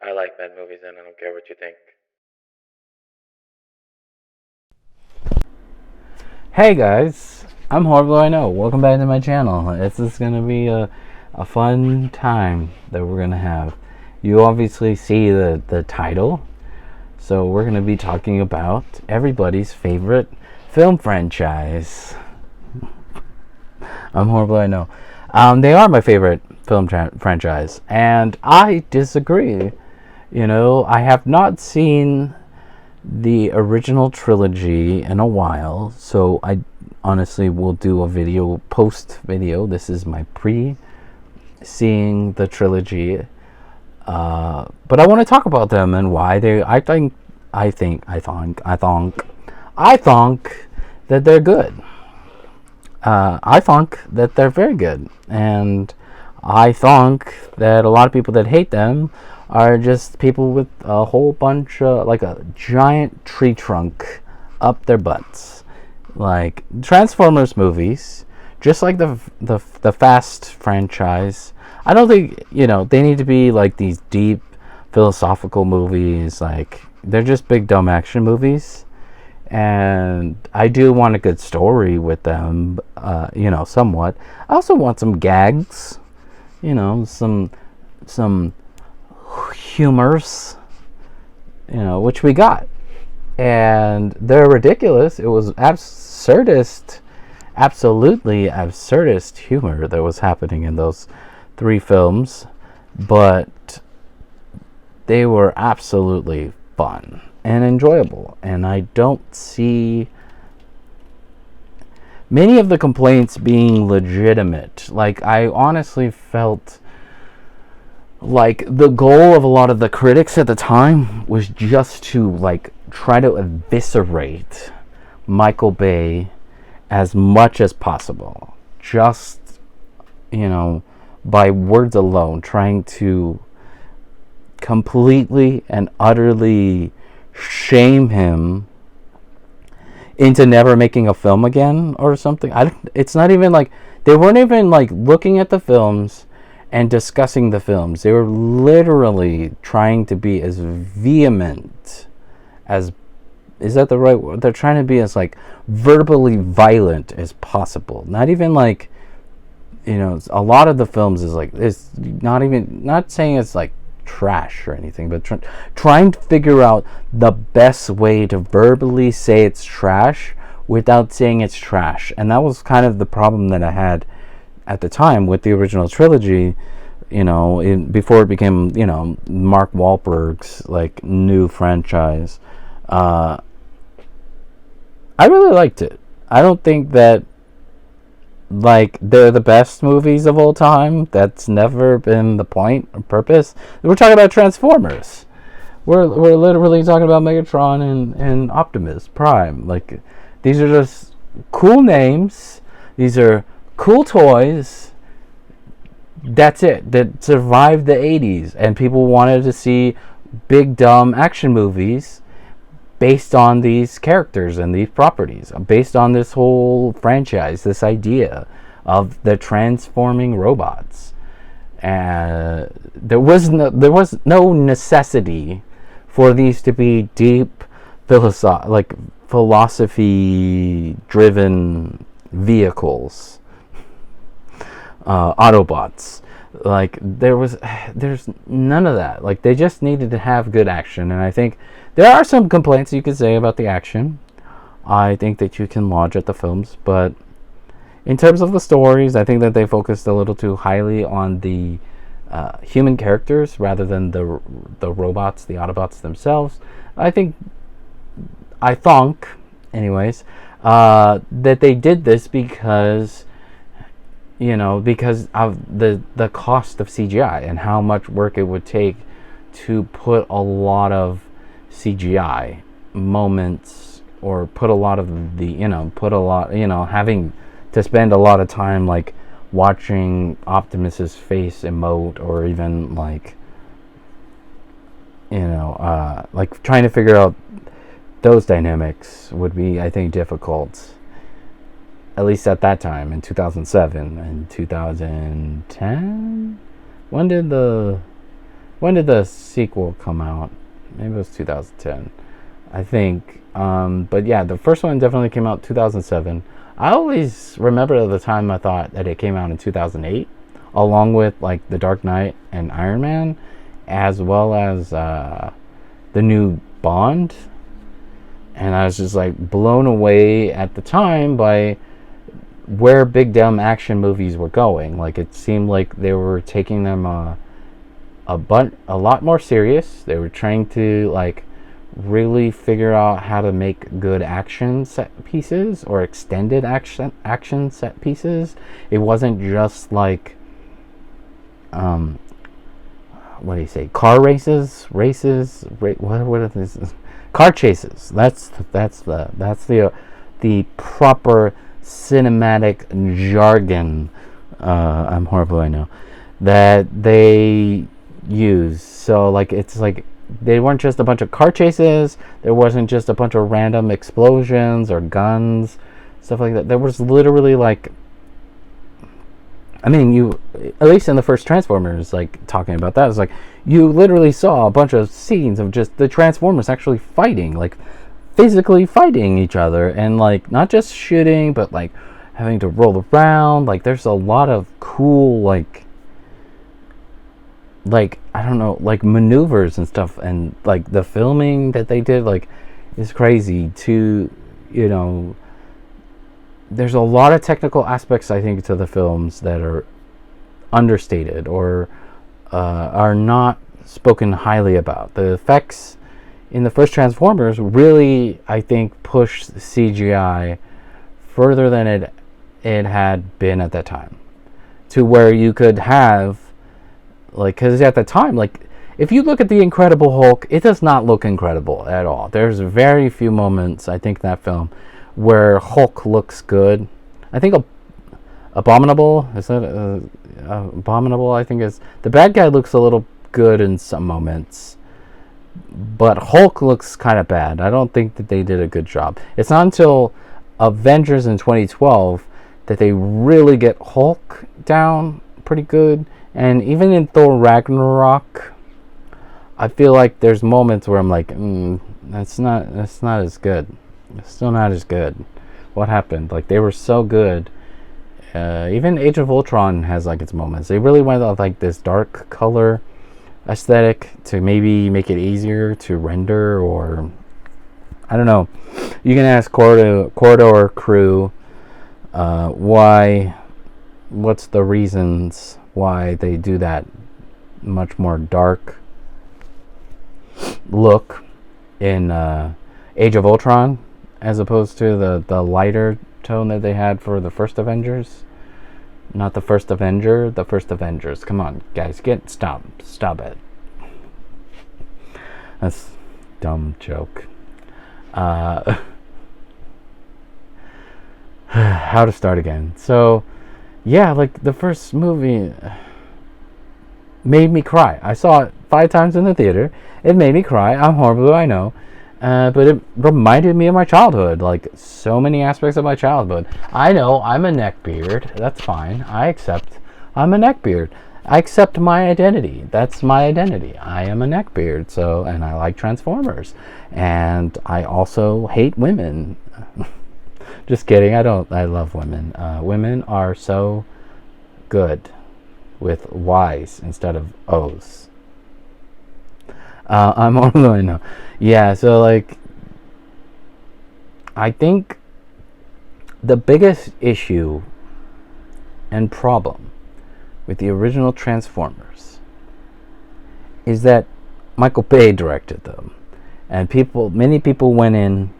I like bad movies and I don't care what you think. Hey guys, I'm Horrible I Know. Welcome back to my channel. This is going to be a fun time that we're going to have. You obviously see the title. So we're going to be talking about everybody's favorite film franchise. I'm Horrible I Know. They are my favorite film franchise. And I disagree. I have not seen the original trilogy in a while, so I honestly will do a post video. This is my seeing the trilogy, but I want to talk about them and why they. I think that they're good. I think that they're very good, and I think that a lot of people that hate them are just people with a whole bunch of, like a giant tree trunk up their butts. Like Transformers movies, just like the Fast franchise. I don't think, they need to be like these deep philosophical movies. Like, they're just big dumb action movies. And I do want a good story with them, somewhat. I also want some gags, some humors, which we got. And they're ridiculous. It was absolutely absurdist humor that was happening in those three films, but they were absolutely fun and enjoyable. And I don't see many of the complaints being legitimate. Like, I honestly felt like the goal of a lot of the critics at the time was just to like try to eviscerate Michael Bay as much as possible, just by words alone, trying to completely and utterly shame him into never making a film again or something. It's not even like they weren't even like looking at the films and discussing the films. They were literally trying to be as vehement as, is that the right word? They're trying to be as like verbally violent as possible. Not even like, a lot of the films is like, it's not saying it's like trash or anything, but trying to figure out the best way to verbally say it's trash without saying it's trash. And that was kind of the problem that I had at the time with the original trilogy, before it became, Mark Wahlberg's like new franchise. I really liked it. I don't think that like they're the best movies of all time. That's never been the point or purpose. We're talking about Transformers. We're literally talking about Megatron and Optimus Prime. Like, these are just cool names. These are cool toys. That's it. That survived the 80s, and people wanted to see big dumb action movies based on these characters and these properties, based on this whole franchise, this idea of the transforming robots. And there was no necessity for these to be deep philosophy driven vehicles, Autobots. Like, there's none of that. Like, they just needed to have good action. And I think there are some complaints you could say about the action. I think that you can lodge at the films, but in terms of the stories, I think that they focused a little too highly on the human characters rather than the robots, the Autobots themselves. I think, anyways, that they did this because because of the cost of CGI and how much work it would take to put a lot of CGI moments, or put a lot of having to spend a lot of time like watching Optimus's face emote, or even like like trying to figure out those dynamics would be, I think, difficult. At least at that time, in 2007 and 2010. When did the When did the sequel come out? Maybe it was 2010, I think. But yeah, the first one definitely came out 2007. I always remember at the time I thought that it came out in 2008, along with like The Dark Knight and Iron Man, as well as the new Bond. And I was just like blown away at the time by where big dumb action movies were going. Like it seemed like they were taking them a lot more serious. They were trying to like really figure out how to make good action set pieces or extended action set pieces. It wasn't just like what do you say? Car races, what are these? Car chases. That's the proper cinematic jargon. I'm horrible, I know, that they use. So like it's like they weren't just a bunch of car chases. There wasn't just a bunch of random explosions or guns, stuff like that. There was literally like, I mean, you, at least in the first Transformers, like talking about that, it's like you literally saw a bunch of scenes of just the Transformers actually fighting, like physically fighting each other, and like not just shooting, but like having to roll around. Like there's a lot of cool like I don't know, like maneuvers and stuff, and like the filming that they did like is crazy too. You know, there's a lot of technical aspects, I think, to the films that are understated or are not spoken highly about. The effects in the first Transformers really, I think, pushed CGI further than it had been at that time, to where you could have, like, because at the time, like, if you look at the Incredible Hulk, it does not look incredible at all. There's very few moments, I think, in that film where Hulk looks good. I think Abominable, is that Abominable, I think is, the bad guy looks a little good in some moments, but Hulk looks kind of bad. I don't think that they did a good job. It's not until Avengers in 2012 that they really get Hulk down pretty good. And even in Thor Ragnarok, I feel like there's moments where I'm like, that's not as good. It's still not as good. What happened? Like, they were so good. Even Age of Ultron has like its moments. They really went with like this dark color aesthetic to maybe make it easier to render, or I don't know. You can ask Corridor Crew what's the reasons why they do that much more dark look in Age of Ultron as opposed to the lighter tone that they had for the first Avengers. Not the first Avenger, the first Avengers. Come on, guys, stop it. That's a dumb joke. How to start again. So, yeah, like the first movie made me cry. I saw it 5 times in the theater. It made me cry. I'm horrible, I know. But it reminded me of my childhood, like so many aspects of my childhood. I know I'm a neckbeard. That's fine. I accept I'm a neckbeard. I accept my identity. That's my identity. I am a neckbeard. So, and I like Transformers. And I also hate women. Just kidding. I love women. Women are so good with Y's instead of O's. I'm only know. Yeah, so like I think the biggest issue and problem with the original Transformers is that Michael Bay directed them. And many people went in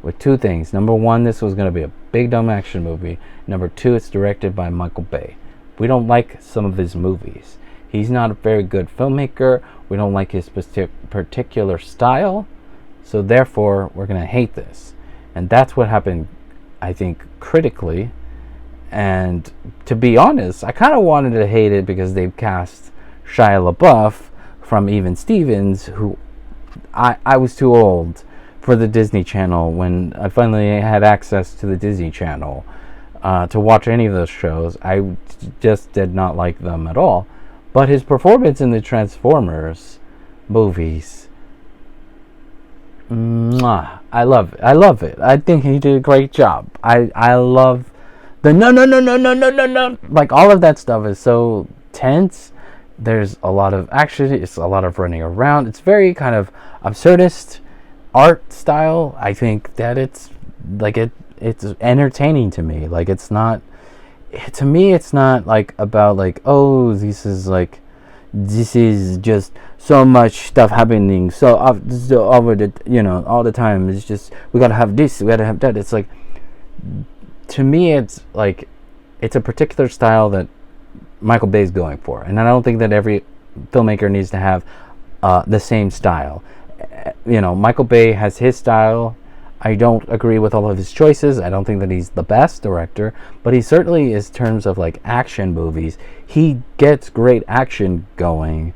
with 2 things. Number 1, this was going to be a big dumb action movie. Number 2, it's directed by Michael Bay. We don't like some of his movies. He's not a very good filmmaker. We don't like his particular style. So therefore, we're going to hate this. And that's what happened, I think, critically. And to be honest, I kind of wanted to hate it because they cast Shia LaBeouf from Even Stevens, who I was too old for the Disney Channel when I finally had access to the Disney Channel to watch any of those shows. I just did not like them at all. But his performance in the Transformers movies, mwah, I love it. I love it. I think he did a great job. I love the no, like all of that stuff is so tense. There's a lot of action. It's a lot of running around. It's very kind of absurdist art style. I think that it's like it's entertaining to me. Like it's not, to me it's not like about like, oh, this is just so much stuff happening so over the, all the time. It's just, we gotta have this, we gotta have that. It's like, to me it's like, it's a particular style that Michael Bay's going for, and I don't think that every filmmaker needs to have the same style. Michael Bay has his style. I don't agree with all of his choices. I don't think that he's the best director, but he certainly is, in terms of like action movies, he gets great action going,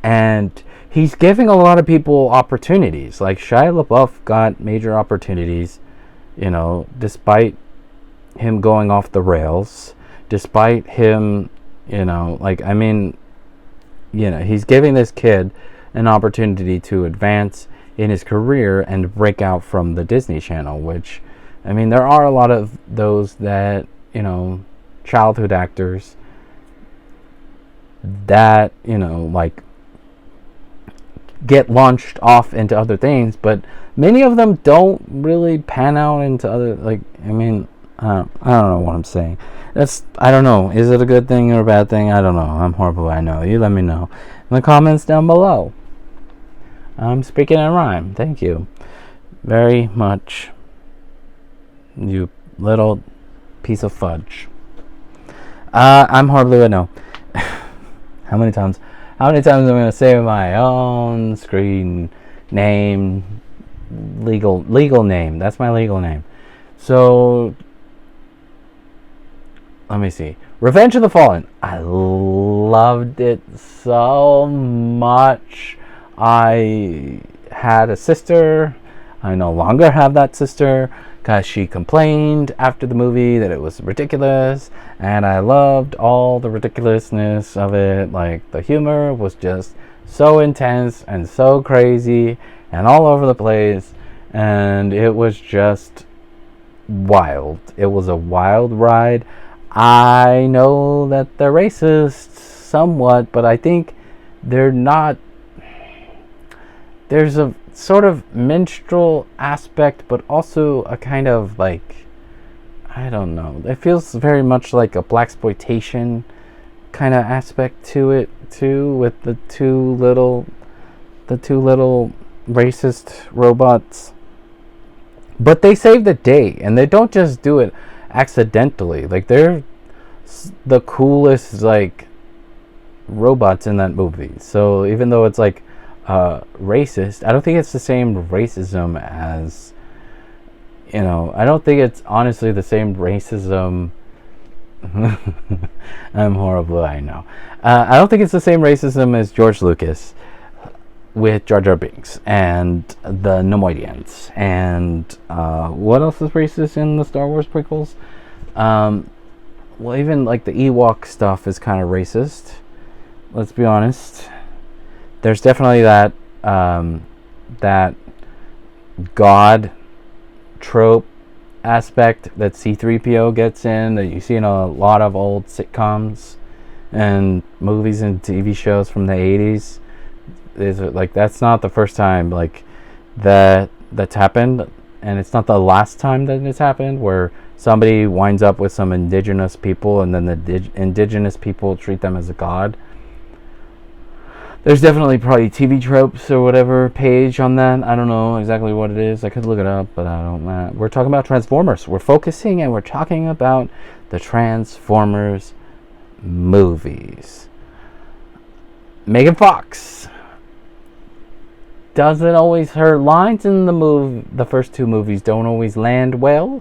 and he's giving a lot of people opportunities. Like Shia LaBeouf got major opportunities, despite him going off the rails, despite him, he's giving this kid an opportunity to advance in his career and break out from the Disney Channel, which, there are a lot of those that, childhood actors that, get launched off into other things, but many of them don't really pan out into other, I don't know what I'm saying. I don't know. Is it a good thing or a bad thing? I don't know. I'm horrible, I know. You let me know in the comments down below. I'm speaking in rhyme. Thank you very much, you little piece of fudge. I'm horribly, I know. How many times am I going to say my own screen name, legal name? That's my legal name. So, let me see. Revenge of the Fallen. I loved it so much. I had a sister. I no longer have that sister because she complained after the movie that it was ridiculous, and I loved all the ridiculousness of it. Like, the humor was just so intense and so crazy and all over the place, and it was just wild. It was a wild ride. I know that they're racist somewhat, but I think they're not. There's a sort of minstrel aspect, but also a kind of like, I don't know. It feels very much like a blaxploitation kind of aspect to it too, with the two little racist robots. But they save the day, and they don't just do it accidentally. Like, they're the coolest like robots in that movie. So even though it's like racist, I don't think it's the same racism as, I don't think it's honestly the same racism. I'm horrible, I know. I don't think it's the same racism as George Lucas with Jar Jar Binks and the Nemoidians and what else is racist in the Star Wars prequels? Well, even like the Ewok stuff is kind of racist. Let's be honest. There's definitely that God trope aspect that C-3PO gets in, that you see in a lot of old sitcoms and movies and TV shows from the 80s. Is like, that's not the first time like that's happened, and it's not the last time that it's happened, where somebody winds up with some indigenous people and then the indigenous people treat them as a god. There's definitely probably TV tropes or whatever page on that. I don't know exactly what it is. I could look it up, but I don't. We're talking about Transformers. We're focusing and we're talking about the Transformers movies. Megan Fox doesn't always, her lines in the first two movies don't always land well,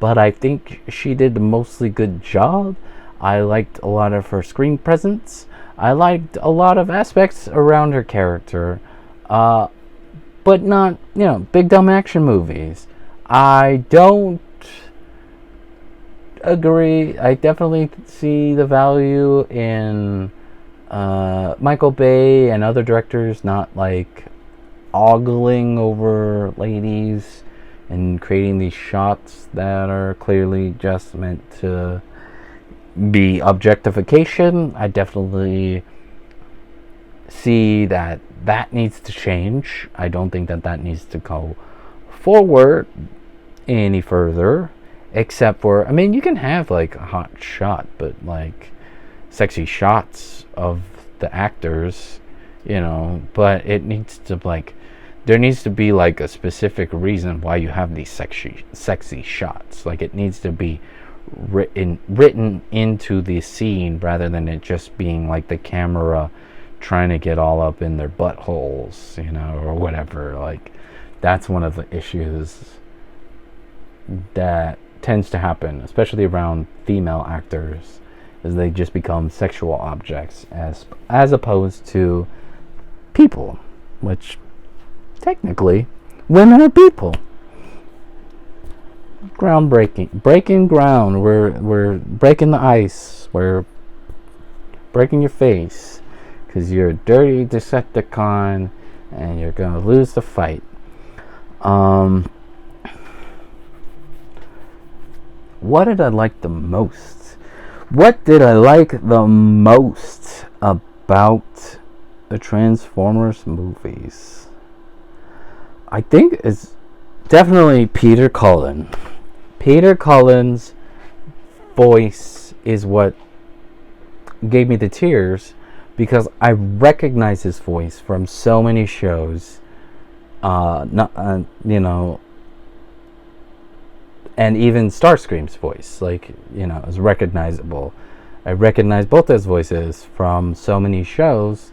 but I think she did a mostly good job. I liked a lot of her screen presence. I liked a lot of aspects around her character, but not, big dumb action movies. I don't agree. I definitely see the value in Michael Bay and other directors not like ogling over ladies and creating these shots that are clearly just meant to be objectification. I definitely see that needs to change. I don't think that needs to go forward any further, except for, I mean, you can have like a hot shot, but like sexy shots of the actors, but it needs to like, there needs to be like a specific reason why you have these sexy shots. Like it needs to be written into the scene rather than it just being like the camera trying to get all up in their buttholes, or whatever. Like that's one of the issues that tends to happen, especially around female actors, is they just become sexual objects as opposed to people, which technically women are people. Breaking ground. We're breaking the ice. We're breaking your face because you're a dirty Decepticon and you're gonna lose the fight. What did I like the most? What did I like the most about the Transformers movies? I think it's definitely Peter Cullen. Peter Cullen's voice is what gave me the tears, because I recognize his voice from so many shows. And even Starscream's voice, is recognizable. I recognize both his voices from so many shows.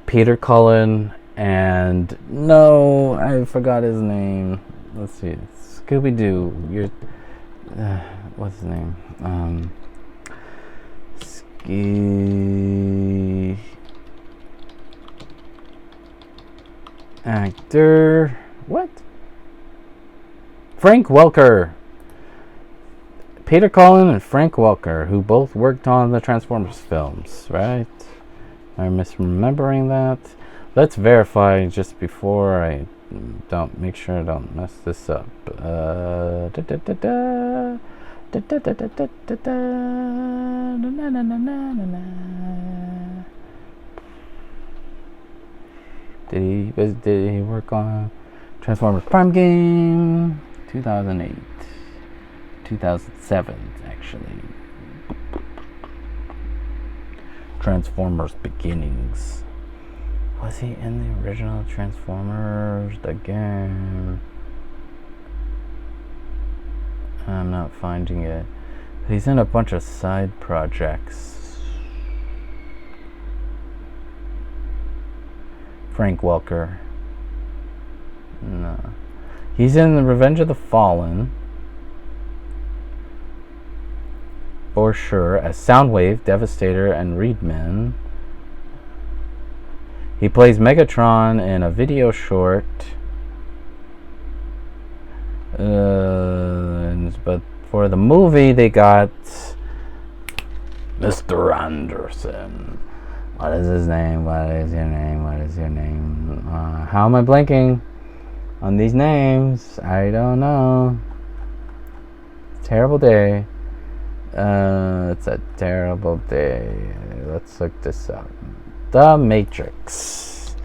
Peter Cullen and I forgot his name. Let's see, Scooby-Doo. What's his name? Actor. What? Frank Welker. Peter Cullen and Frank Welker, who both worked on the Transformers films, right? I'm misremembering that. Let's verify just before I make sure I don't mess this up. Did he work on Transformers Prime Game? 2008, 2007 actually. Transformers Beginnings. Was he in the original Transformers, the game? I'm not finding it. He's in a bunch of side projects. Frank Welker. No. He's in the Revenge of the Fallen. For sure, as Soundwave, Devastator, and Reedman. He plays Megatron in a video short. But for the movie, they got Mr. Anderson. What is his name? What is your name? What is your name? How am I blanking on these names? I don't know. Terrible day. It's a terrible day. Let's look this up. The Matrix.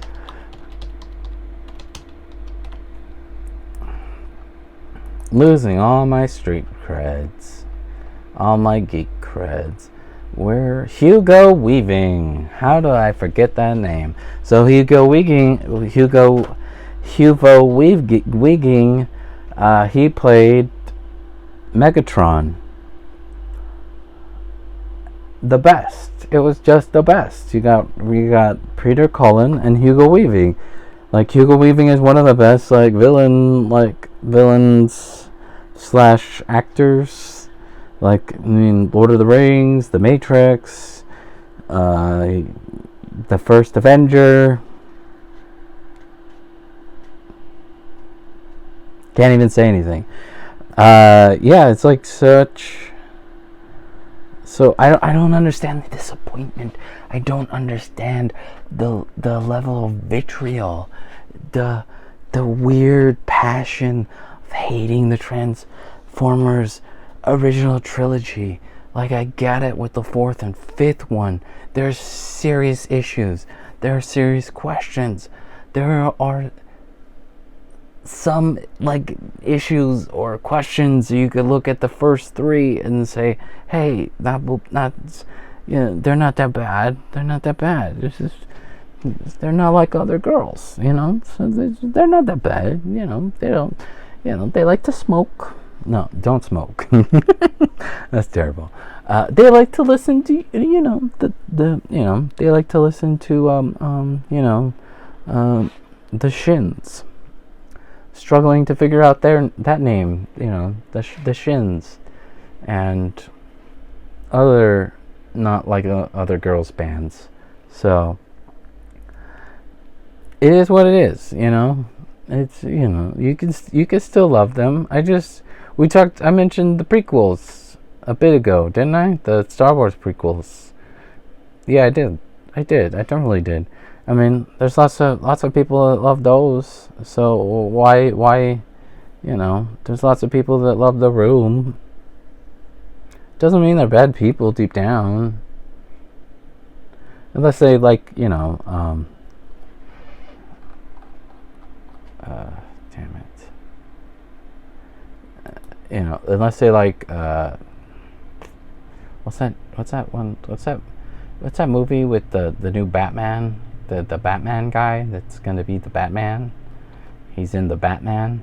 Losing all my street creds, all my geek creds. Where Hugo Weaving? How do I forget that name? So Hugo Weaving, he played Megatron. The best. It was just the best. We got Peter Cullen and Hugo Weaving. Like Hugo Weaving is one of the best villains / actors. Lord of the Rings, The Matrix, the first Avenger. Can't even say anything. It's such. So I don't understand the disappointment. I I don't understand the level of vitriol, the weird passion of hating the Transformers original trilogy. Like, I get it with the fourth and fifth one. There's serious issues. There are serious questions. There are some, like, issues or questions you could look at the first three and say, hey, they're not that bad. They're not that bad. It's just, they're not like other girls, So they're not that bad, They don't, they like to smoke. No, don't smoke. That's terrible. They like to listen to, they like to listen to, the Shins. Struggling to figure out that name, the Shins, and other not like other girls' bands. So it is what it is, It's you can still love them. I mentioned the prequels a bit ago, didn't I? The Star Wars prequels. Yeah, I did. I definitely did. I mean, there's lots of people that love those. So why, there's lots of people that love The Room. Doesn't mean they're bad people deep down. Unless they like, damn it. Unless they like, what's that movie with the new Batman? The Batman guy that's gonna be the Batman. He's in the Batman.